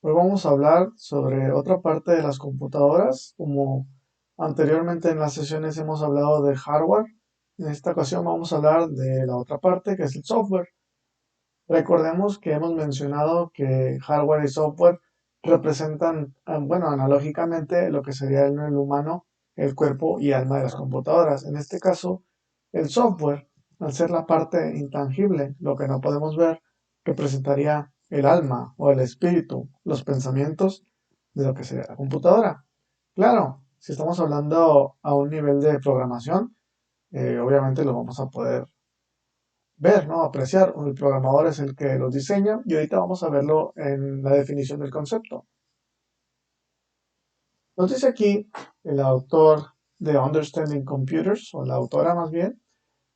Hoy vamos a hablar sobre otra parte de las computadoras, como anteriormente en las sesiones hemos hablado de hardware. En esta ocasión vamos a hablar de la otra parte, que es el software. Recordemos que hemos mencionado que hardware y software representan, bueno, analógicamente lo que sería el humano, el cuerpo y alma de las computadoras. En este caso, el software, al ser la parte intangible, lo que no podemos ver, representaría el alma o el espíritu, los pensamientos de lo que sería la computadora. Claro, si estamos hablando a un nivel de programación, obviamente lo vamos a poder ver, ¿no? Apreciar. El programador es el que los diseña y ahorita vamos a verlo en la definición del concepto. Nos dice aquí el autor de Understanding Computers, o la autora más bien,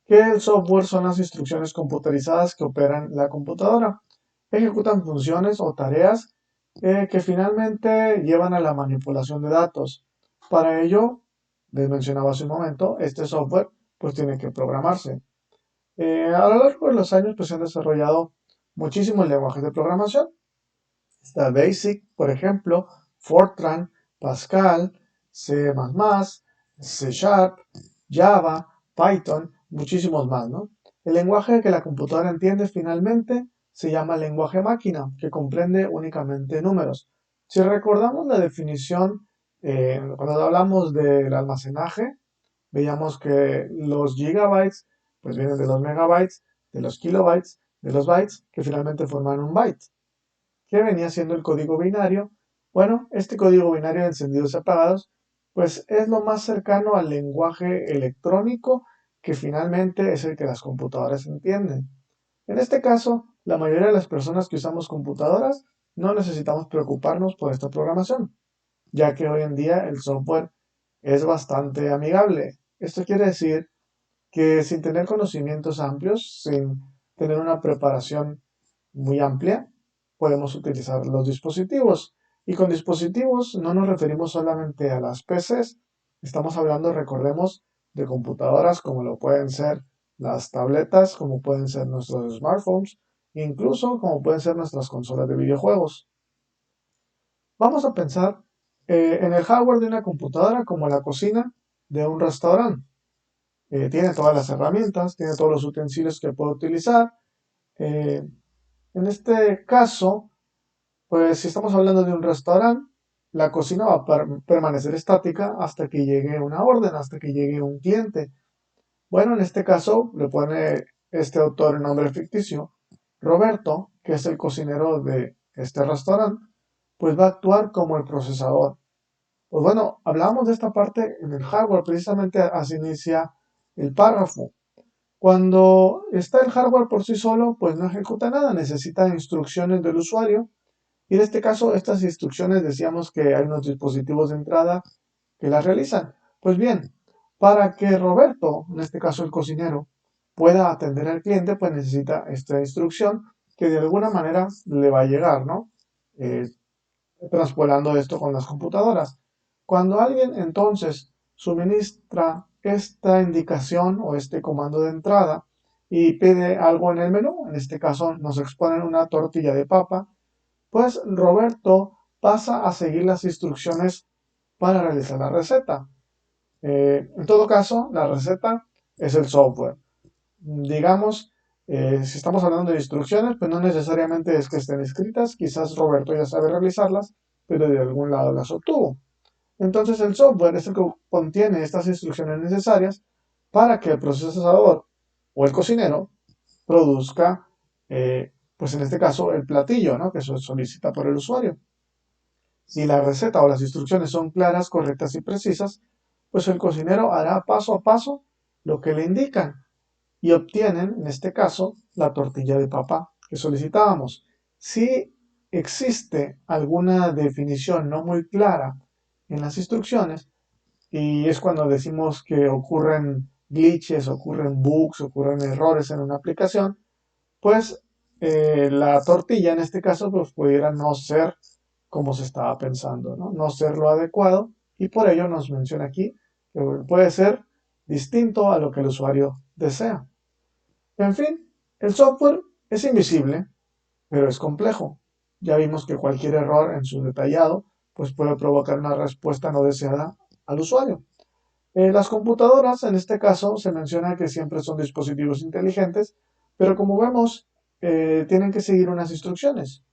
que el software son las instrucciones computarizadas que operan la computadora. Ejecutan funciones o tareas que finalmente llevan a la manipulación de datos. Para ello, les mencionaba hace un momento, este software pues tiene que programarse. A lo largo de los años pues, se han desarrollado muchísimos lenguajes de programación. Está BASIC, por ejemplo, Fortran, Pascal, C++, C Sharp, Java, Python, muchísimos más, ¿no? El lenguaje que la computadora entiende finalmente se llama lenguaje máquina, que comprende únicamente números. Si recordamos la definición, cuando hablamos del almacenaje, veíamos que los gigabytes pues vienen de los megabytes, de los kilobytes, de los bytes, que finalmente forman un byte. ¿Qué venía siendo el código binario? Bueno, este código binario de encendidos y apagados, pues es lo más cercano al lenguaje electrónico que finalmente es el que las computadoras entienden. En este caso, la mayoría de las personas que usamos computadoras no necesitamos preocuparnos por esta programación, ya que hoy en día el software es bastante amigable. Esto quiere decir que sin tener conocimientos amplios, sin tener una preparación muy amplia, podemos utilizar los dispositivos. Y con dispositivos no nos referimos solamente a las PCs, estamos hablando, recordemos, de computadoras como lo pueden ser las tabletas, como pueden ser nuestros smartphones, incluso como pueden ser nuestras consolas de videojuegos. Vamos a pensar en el hardware de una computadora como la cocina de un restaurante. Tiene todas las herramientas, tiene todos los utensilios que puede utilizar. Eh, en este caso, pues si estamos hablando de un restaurante, la cocina va a permanecer estática hasta que llegue una orden, hasta que llegue un cliente. Bueno, en este caso le pone este autor el nombre ficticio, Roberto, que es el cocinero de este restaurante, pues va a actuar como el procesador. Pues bueno, hablamos de esta parte en el hardware, precisamente así inicia el párrafo. Cuando está el hardware por sí solo, pues no ejecuta nada, necesita instrucciones del usuario. Y en este caso, estas instrucciones decíamos que hay unos dispositivos de entrada que las realizan. Pues bien, para que Roberto, en este caso el cocinero, pueda atender al cliente, pues necesita esta instrucción que de alguna manera le va a llegar, ¿no? Eh, Traspolando esto con las computadoras. Cuando alguien entonces suministra esta indicación o este comando de entrada y pide algo en el menú, en este caso nos exponen una tortilla de papa, pues Roberto pasa a seguir las instrucciones para realizar la receta. En todo caso, la receta es el software. Digamos, si estamos hablando de instrucciones, pues no necesariamente es que estén escritas, quizás Roberto ya sabe realizarlas, pero de algún lado las obtuvo. Entonces el software es el que contiene estas instrucciones necesarias para que el procesador o el cocinero produzca, pues en este caso, el platillo, ¿no? Que se solicita por el usuario. Si la receta o las instrucciones son claras, correctas y precisas, pues el cocinero hará paso a paso lo que le indican y obtienen, en este caso, la tortilla de papa que solicitábamos. Si existe alguna definición no muy clara en las instrucciones, y es cuando decimos que ocurren glitches, ocurren bugs, ocurren errores en una aplicación, pues la tortilla en este caso pues pudiera no ser como se estaba pensando, ¿no? No ser lo adecuado y por ello nos menciona aquí que puede ser distinto a lo que el usuario desea. En fin, el software es invisible, pero es complejo. Ya vimos que cualquier error en su detallado pues puede provocar una respuesta no deseada al usuario. Las computadoras, en este caso, se menciona que siempre son dispositivos inteligentes, pero como vemos, tienen que seguir unas instrucciones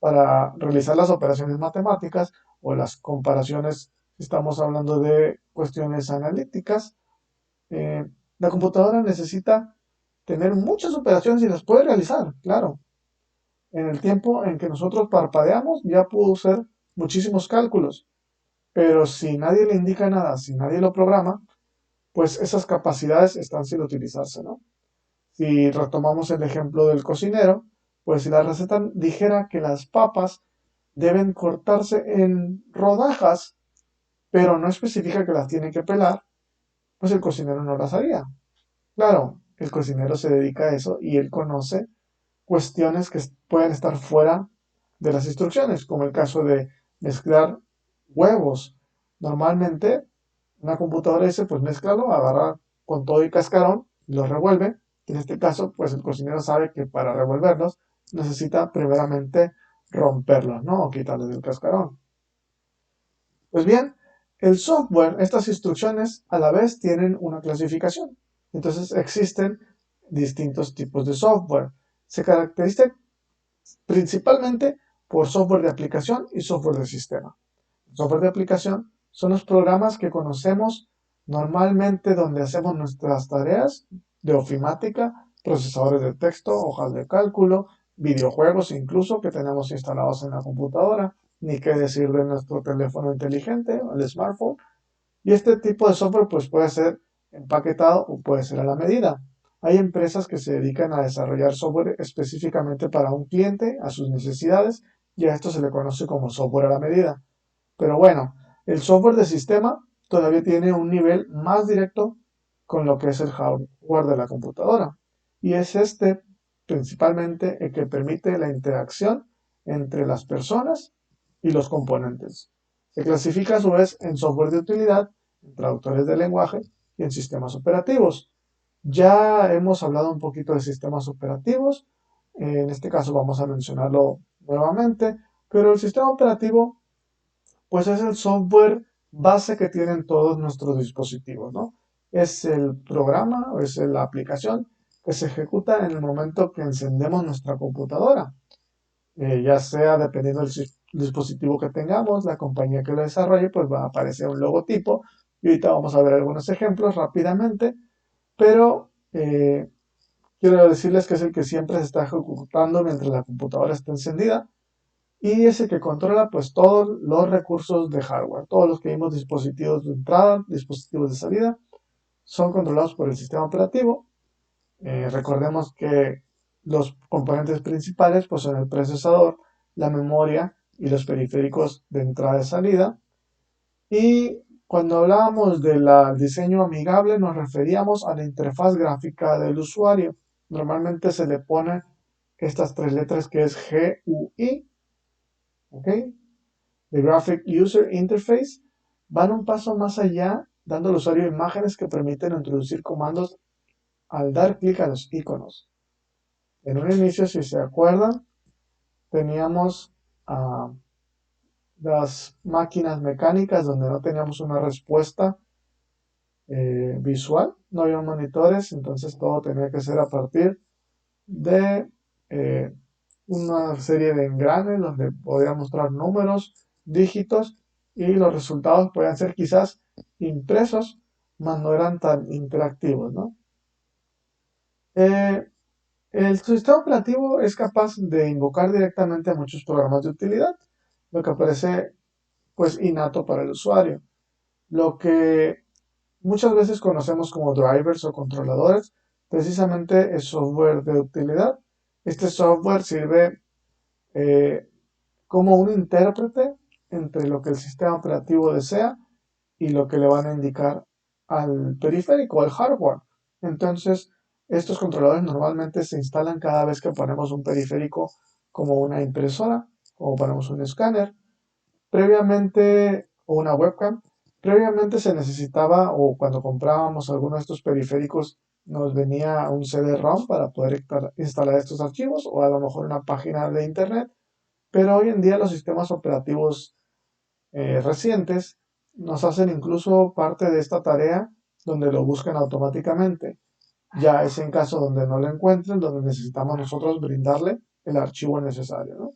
para realizar las operaciones matemáticas o las comparaciones, si estamos hablando de cuestiones analíticas. eh, la computadora necesita tener muchas operaciones y las puede realizar, claro. En el tiempo en que nosotros parpadeamos ya pudo ser muchísimos cálculos, pero si nadie le indica nada, si nadie lo programa, pues esas capacidades están sin utilizarse, ¿no? Si retomamos el ejemplo del cocinero, pues si la receta dijera que las papas deben cortarse en rodajas, pero no especifica que las tiene que pelar, pues el cocinero no las haría. Claro, el cocinero se dedica a eso y él conoce cuestiones que pueden estar fuera de las instrucciones, como el caso de mezclar huevos. Normalmente, una computadora dice, pues mézclalo, agarra con todo y cascarón, y lo revuelve. En este caso, pues el cocinero sabe que para revolverlos necesita primeramente romperlos, ¿no? O quitarles el cascarón. Pues bien, el software, estas instrucciones a la vez tienen una clasificación. Entonces existen distintos tipos de software. Se caracteriza principalmente por software de aplicación y software de sistema. Software de aplicación son los programas que conocemos normalmente donde hacemos nuestras tareas de ofimática, procesadores de texto, hojas de cálculo, videojuegos incluso que tenemos instalados en la computadora, ni qué decir de nuestro teléfono inteligente, el smartphone. Y este tipo de software pues puede ser empaquetado o puede ser a la medida. Hay empresas que se dedican a desarrollar software específicamente para un cliente, a sus necesidades, y a esto se le conoce como software a la medida. Pero bueno, el software de sistema todavía tiene un nivel más directo con lo que es el hardware de la computadora. Y es este principalmente el que permite la interacción entre las personas y los componentes. Se clasifica a su vez en software de utilidad, en traductores de lenguaje y en sistemas operativos. Ya hemos hablado un poquito de sistemas operativos, en este caso vamos a mencionarlo nuevamente, pero el sistema operativo pues es el software base que tienen todos nuestros dispositivos, ¿no? Es el programa o es la aplicación que se ejecuta en el momento que encendemos nuestra computadora, ya sea dependiendo del dispositivo que tengamos, la compañía que lo desarrolle, pues va a aparecer un logotipo y ahorita vamos a ver algunos ejemplos rápidamente, pero quiero decirles que es el que siempre se está ejecutando mientras la computadora está encendida y es el que controla pues todos los recursos de hardware. Todos los que vimos dispositivos de entrada, dispositivos de salida, son controlados por el sistema operativo. Recordemos que los componentes principales pues son el procesador, la memoria y los periféricos de entrada y salida. Y cuando hablábamos del diseño amigable nos referíamos a la interfaz gráfica del usuario. Normalmente se le pone estas tres letras que es GUI, ¿ok? The Graphic User Interface, van un paso más allá, dando al usuario imágenes que permiten introducir comandos al dar clic a los iconos. En un inicio, si se acuerdan, teníamos las máquinas mecánicas donde no teníamos una respuesta visual, no había monitores, entonces todo tenía que ser a partir de eh, una serie de engranes donde podía mostrar números, dígitos y los resultados podían ser quizás impresos, mas no eran tan interactivos, ¿no? Eh, el sistema operativo es capaz de invocar directamente a muchos programas de utilidad, lo que parece pues innato para el usuario. Lo que muchas veces conocemos como drivers o controladores, precisamente es software de utilidad. Este software sirve eh, como un intérprete entre lo que el sistema operativo desea y lo que le van a indicar al periférico, al hardware. Entonces, estos controladores normalmente se instalan cada vez que ponemos un periférico como una impresora, o ponemos un escáner. Previamente, o una webcam, previamente se necesitaba, o cuando comprábamos alguno de estos periféricos, nos venía un CD-ROM para poder instalar estos archivos, o a lo mejor una página de internet pero hoy en día los sistemas operativos recientes nos hacen incluso parte de esta tarea donde lo buscan automáticamente. Ya es en caso donde no lo encuentren, donde necesitamos nosotros brindarle el archivo necesario, ¿no?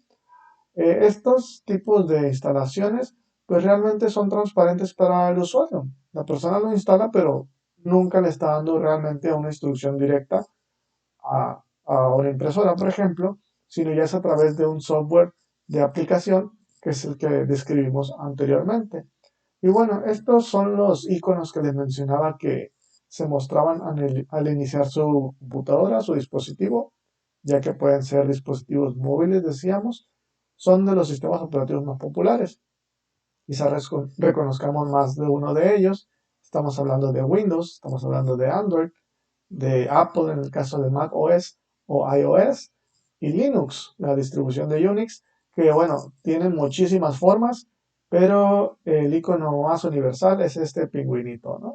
Estos tipos de instalaciones pues realmente son transparentes para el usuario. La persona lo instala, pero nunca le está dando realmente una instrucción directa a una impresora, por ejemplo, sino ya es a través de un software de aplicación que es el que describimos anteriormente. Y bueno, estos son los iconos que les mencionaba que se mostraban al iniciar su computadora, su dispositivo, ya que pueden ser dispositivos móviles, decíamos, son de los sistemas operativos más populares. Quizás reconozcamos más de uno de ellos. Estamos hablando de Windows, estamos hablando de Android, de Apple en el caso de Mac OS o iOS, y Linux, la distribución de Unix, que bueno, tienen muchísimas formas, pero el icono más universal es este pingüinito, ¿no?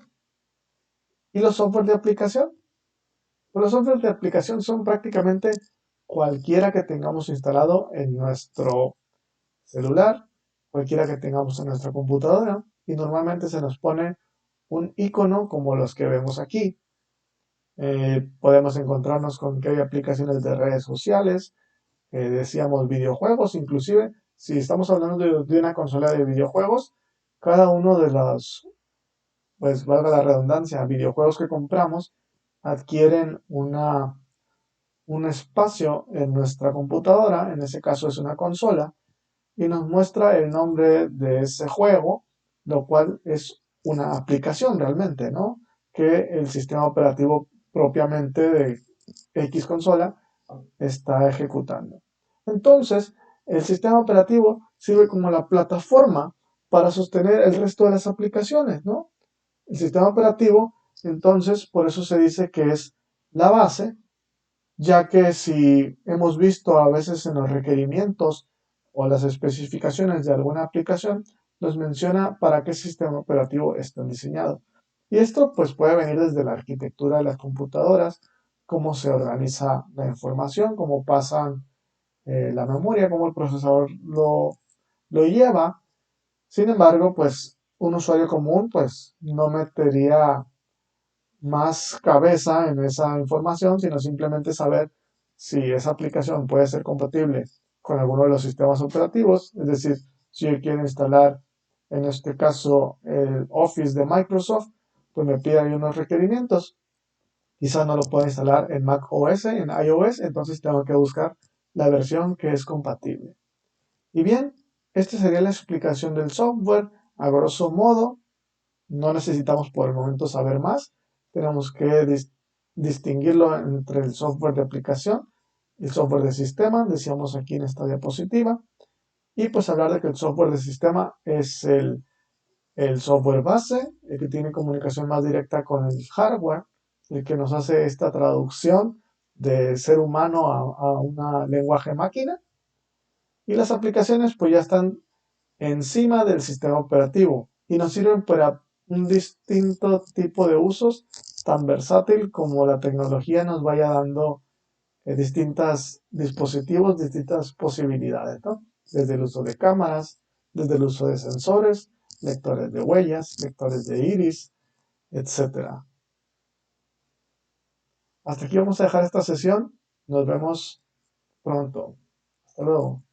¿Y los software de aplicación? Pues los software de aplicación son prácticamente cualquiera que tengamos instalado en nuestro celular, cualquiera que tengamos en nuestra computadora, y normalmente se nos pone un icono como los que vemos aquí. Podemos encontrarnos con que hay aplicaciones de redes sociales, decíamos videojuegos, inclusive si estamos hablando de una consola de videojuegos, cada uno de los, pues valga la redundancia, videojuegos que compramos adquieren un espacio en nuestra computadora, en ese caso es una consola, y nos muestra el nombre de ese juego, lo cual es una aplicación realmente, ¿no? Que el sistema operativo propiamente de X consola está ejecutando. Entonces, el sistema operativo sirve como la plataforma para sostener el resto de las aplicaciones, ¿no? El sistema operativo, entonces, por eso se dice que es la base, ya que si hemos visto a veces en los requerimientos o las especificaciones de alguna aplicación, nos menciona para qué sistema operativo están diseñados. Y esto pues puede venir desde la arquitectura de las computadoras, cómo se organiza la información, cómo pasan la memoria, cómo el procesador lo lleva. Sin embargo, pues un usuario común pues no metería más cabeza en esa información, sino simplemente saber si esa aplicación puede ser compatible con alguno de los sistemas operativos, es decir, si yo quiero instalar en este caso el Office de Microsoft, pues me pide ahí unos requerimientos. Quizá no lo pueda instalar en Mac OS, en iOS, entonces tengo que buscar la versión que es compatible. Y bien, esta sería la explicación del software. A grosso modo, no necesitamos por el momento saber más. Tenemos que distinguirlo entre el software de aplicación y el software de sistema. Decíamos aquí en esta diapositiva. Y pues hablar de que el software de sistema es el software base, el que tiene comunicación más directa con el hardware, el que nos hace esta traducción de ser humano a una lenguaje máquina. Y las aplicaciones pues ya están encima del sistema operativo y nos sirven para un distinto tipo de usos tan versátil como la tecnología nos vaya dando distintos dispositivos, distintas posibilidades, ¿no? Desde el uso de cámaras, desde el uso de sensores, lectores de huellas, lectores de iris, etcétera. Hasta aquí vamos a dejar esta sesión. Nos vemos pronto. Hasta luego.